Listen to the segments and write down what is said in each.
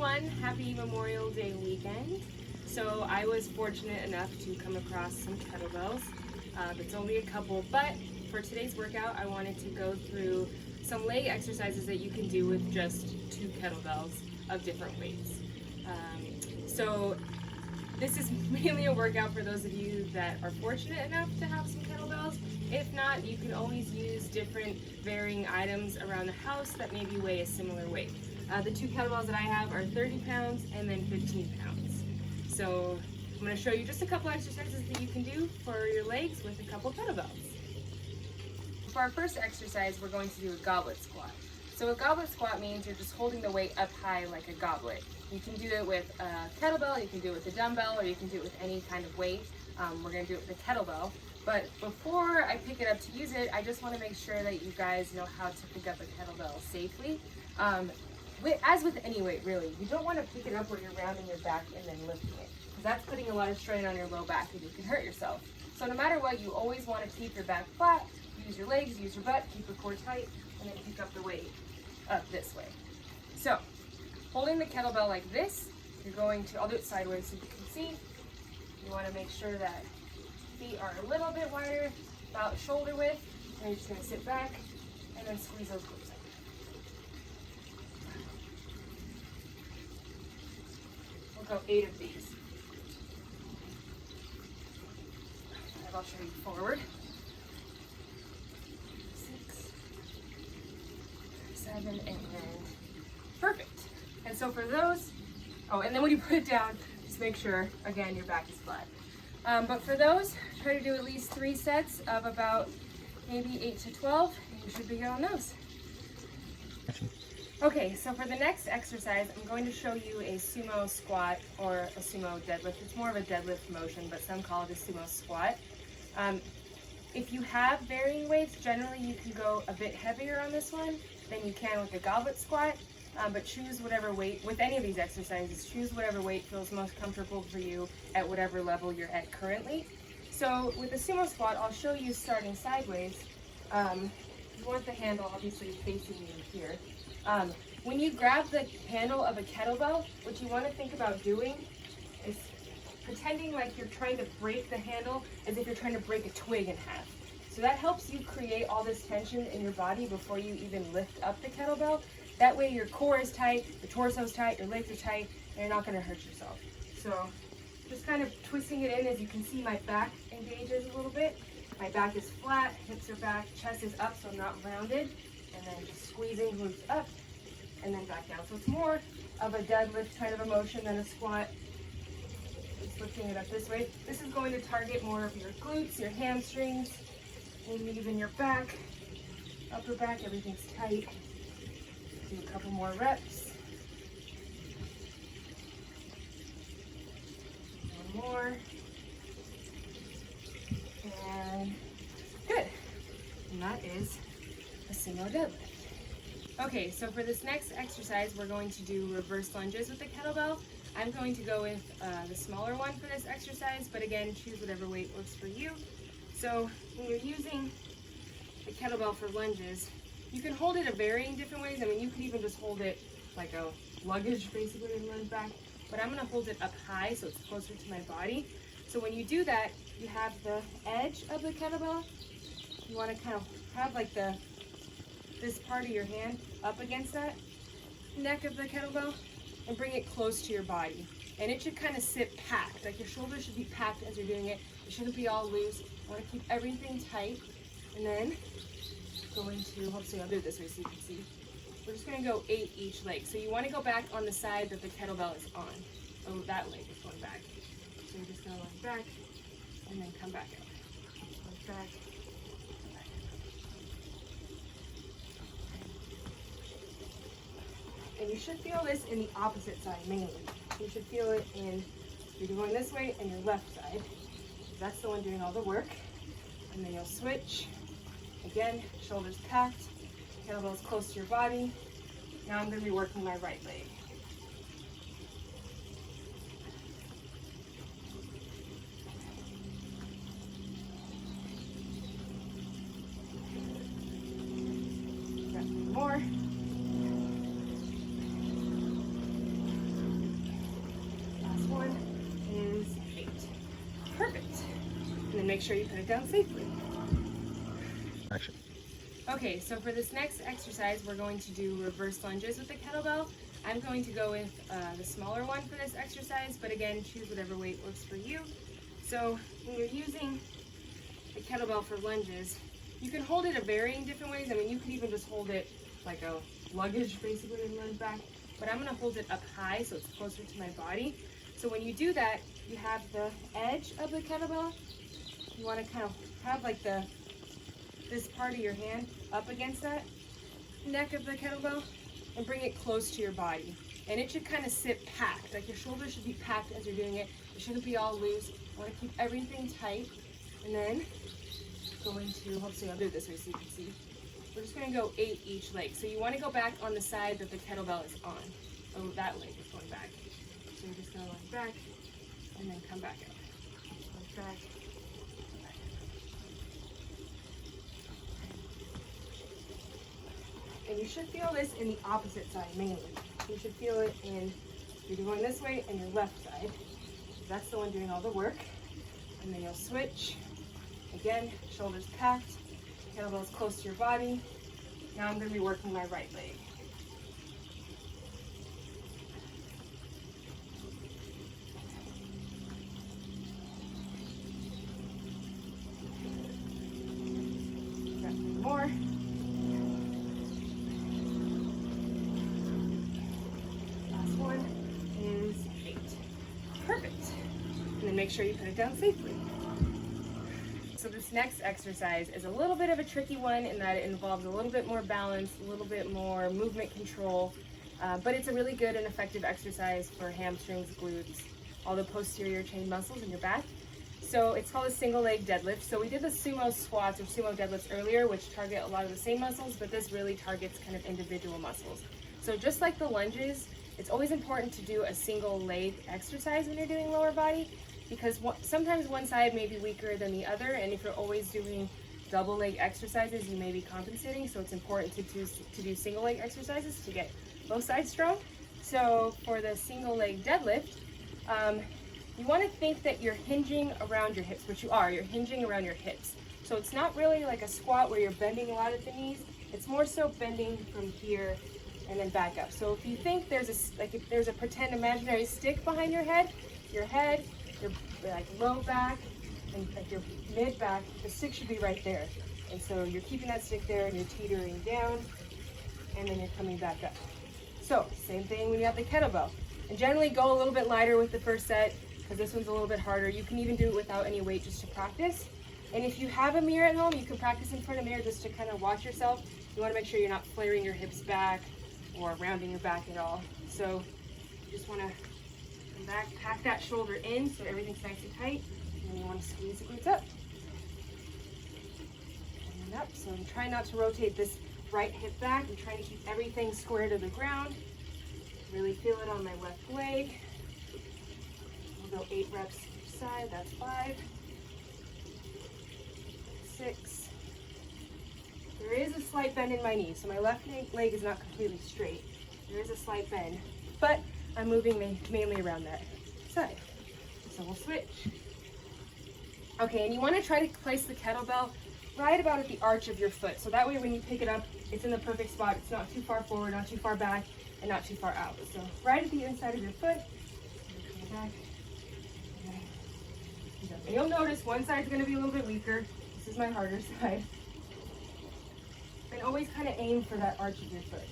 everyone, happy Memorial Day weekend. So I was fortunate enough to come across some kettlebells. It's only a couple, but for today's workout I wanted to go through some leg exercises that you can do with just 2 kettlebells of different weights. So this is mainly a workout for those of you that are fortunate enough to have some kettlebells. If not, you can always use different varying items around the house that maybe weigh a similar weight. The 2 kettlebells that I have are 30 pounds and then 15 pounds. So I'm going to show you just a couple exercises that you can do for your legs with a couple kettlebells. For our first exercise, we're going to do a goblet squat. So a goblet squat means you're just holding the weight up high like a goblet. You can do it with a kettlebell, you can do it with a dumbbell, or you can do it with any kind of weight. We're going to do it with a kettlebell. But before I pick it up to use it, I just want to make sure that you guys know how to pick up a kettlebell safely. As with any weight, really, you don't want to pick it up where you're rounding your back and then lifting it, because that's putting a lot of strain on your low back and you can hurt yourself. So no matter what, you always want to keep your back flat, use your legs, use your butt, keep your core tight, and then pick up the weight up this way. So, holding the kettlebell like this, you're going to, I'll do it sideways so you can see. You want to make sure that feet are a little bit wider, about shoulder width, and you're just going to sit back and then squeeze those glutes up. We'll go 8 of these. I'll show you forward. 6, 7, and then perfect. And so for those, and then when you put it down, just make sure, again, your back is flat. But for those, try to do at least 3 sets of about maybe 8 to 12, and you should be good on those. Okay, so for the next exercise, I'm going to show you a sumo squat or a sumo deadlift. It's more of a deadlift motion, but some call it a sumo squat. If you have varying weights, generally you can go a bit heavier on this one than you can with a goblet squat, but choose whatever weight, with any of these exercises, choose whatever weight feels most comfortable for you at whatever level you're at currently. So with the sumo squat, I'll show you starting sideways. You want the handle obviously facing you here. When you grab the handle of a kettlebell, what you want to think about doing is pretending like you're trying to break the handle as if you're trying to break a twig in half. So that helps you create all this tension in your body before you even lift up the kettlebell. That way your core is tight, your torso is tight, your legs are tight, and you're not going to hurt yourself. So just kind of twisting it in. As you can see, my back engages a little bit. My back is flat, hips are back, chest is up so I'm not rounded, and then just squeezing glutes up and then back down. So it's more of a deadlift kind of a motion than a squat. Just lifting it up this way. This is going to target more of your glutes, your hamstrings, and even your back, upper back, everything's tight. Do a couple more reps. One more. And good. And that is a sumo deadlift. Okay, so for this next exercise, we're going to do reverse lunges with the kettlebell. I'm going to go with the smaller one for this exercise, but again, choose whatever weight works for you. So when you're using the kettlebell for lunges, you can hold it a varying different ways. I mean, you could even just hold it like a luggage, basically, and lunge back. But I'm going to hold it up high so it's closer to my body. So when you do that, you have the edge of the kettlebell. You want to kind of have like this part of your hand up against that neck of the kettlebell and bring it close to your body. And it should kind of sit packed, like your shoulders should be packed as you're doing it. It shouldn't be all loose. You want to keep everything tight. And then going to, hopefully I'll do it this way so you can see. We're just going to go 8 each leg. So you want to go back on the side that the kettlebell is on. So that leg is going back. So you're just going to leg back and then come back out. Leg back. And you should feel this in the opposite side mainly. You should feel it in, you're going this way and your left side. That's the one doing all the work. And then you'll switch. Again, shoulders packed, kettlebell's close to your body. Now I'm going to be working my right leg. Got 3 more. make sure you put it down safely. Action. Okay, so for this next exercise, we're going to do reverse lunges with the kettlebell. I'm going to go with the smaller one for this exercise, but again, choose whatever weight works for you. So when you're using the kettlebell for lunges, you can hold it a varying different ways. I mean, you could even just hold it like a luggage, basically, and lunge back. But I'm going to hold it up high so it's closer to my body. So when you do that, you have the edge of the kettlebell. You want to kind of have like this part of your hand up against that neck of the kettlebell and bring it close to your body. And it should kind of sit packed, like your shoulders should be packed as you're doing it. It shouldn't be all loose. You want to keep everything tight. And then going to, hopefully I'll do it this way so you can see. We're just going to go 8 each leg. So you want to go back on the side that the kettlebell is on. Oh, that leg is going back. So you're just going to lie back and then come back out. Lie back. And you should feel this in the opposite side mainly. You should feel it in, you're going this way and your left side. That's the one doing all the work. And then you'll switch. Again, shoulders packed, kettlebell's close to your body. Now I'm going to be working my right leg. Got 3 more. Last one is 8. Perfect. And then make sure you put it down safely. So this next exercise is a little bit of a tricky one in that it involves a little bit more balance, a little bit more movement control, but it's a really good and effective exercise for hamstrings, glutes, all the posterior chain muscles in your back. So it's called a single leg deadlift. So we did the sumo squats or sumo deadlifts earlier, which target a lot of the same muscles, but this really targets kind of individual muscles. So just like the lunges, it's always important to do a single leg exercise when you're doing lower body, because sometimes one side may be weaker than the other, and if you're always doing double leg exercises, you may be compensating. So it's important to do single leg exercises to get both sides strong. So for the single leg deadlift, you want to think that you're hinging around your hips, which you are. You're hinging around your hips. So it's not really like a squat where you're bending a lot at the knees. It's more so bending from here and then back up. So if you think there's a pretend imaginary stick behind your head, your like low back and like your mid back, the stick should be right there. And so you're keeping that stick there and you're teetering down and then you're coming back up. So same thing when you have the kettlebell. And generally go a little bit lighter with the first set because this one's a little bit harder. You can even do it without any weight just to practice. And if you have a mirror at home, you can practice in front of the mirror just to kind of watch yourself. You want to make sure you're not flaring your hips back or rounding your back at all. So you just want to come back, pack that shoulder in so everything's nice and tight, and then you want to squeeze the glutes up. And up. So I'm trying not to rotate this right hip back. I'm trying to keep everything square to the ground. Really feel it on my left leg. We'll go 8 reps each side. That's 5, 6. There is a slight bend in my knee, so my left leg is not completely straight. There is a slight bend, but I'm moving mainly around that side. So we'll switch. Okay, and you want to try to place the kettlebell right about at the arch of your foot. So that way when you pick it up, it's in the perfect spot. It's not too far forward, not too far back, and not too far out. So right at the inside of your foot. Back. And you'll notice one side's going to be a little bit weaker. This is my harder side. And always kind of aim for that arch of your foot.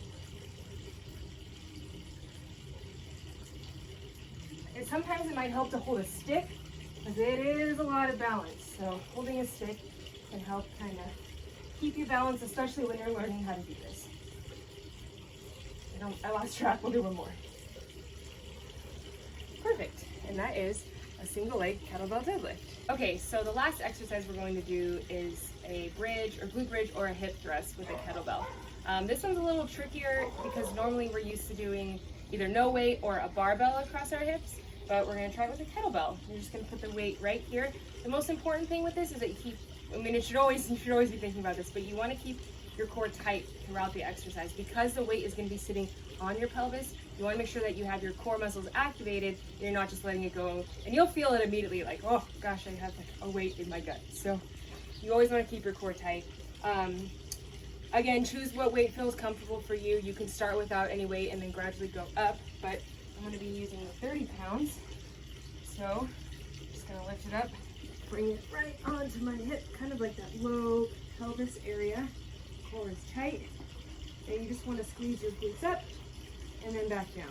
And sometimes it might help to hold a stick, because it is a lot of balance. So holding a stick can help kind of keep you balanced, especially when you're learning how to do this. I lost track, we'll do one more. Perfect, and that is a single leg kettlebell deadlift. Okay, so the last exercise we're going to do is a bridge or glute bridge or a hip thrust with a kettlebell. This one's a little trickier because normally we're used to doing either no weight or a barbell across our hips, but we're going to try it with a kettlebell. You're just going to put the weight right here. The most important thing with this is that you keep I mean, you should always be thinking about this, but you want to keep your core tight throughout the exercise because the weight is going to be sitting on your pelvis. You want to make sure that you have your core muscles activated and you're not just letting it go, and you'll feel it immediately, like, oh gosh, I have like a weight in my gut. So you always want to keep your core tight. Again, choose what weight feels comfortable for you. You can start without any weight and then gradually go up, but I'm going to be using the 30 pounds. So just going to lift it up, bring it right onto my hip, kind of like that low pelvis area. Core is tight, and you just want to squeeze your glutes up and then back down.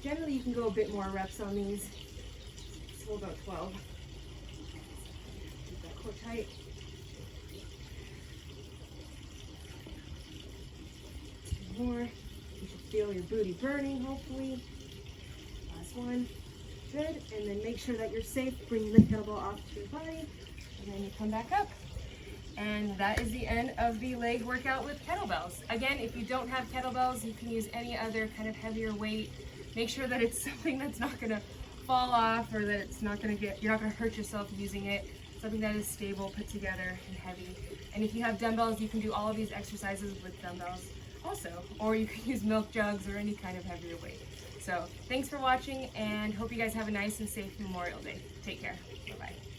Generally, you can go a bit more reps on these. So about 12. Keep that core tight. 2 more. You should feel your booty burning, hopefully. Last one. Good. And then make sure that you're safe. Bring the kettlebell off to your body. And then you come back up. And that is the end of the leg workout with kettlebells. Again, if you don't have kettlebells, you can use any other kind of heavier weight. Make sure that it's something that's not going to fall off, or that it's not going to you're not going to hurt yourself using it. Something that is stable, put together, and heavy. And if you have dumbbells, you can do all of these exercises with dumbbells also, or you can use milk jugs or any kind of heavier weight. So thanks for watching, and hope you guys have a nice and safe Memorial Day. Take care. Bye-bye.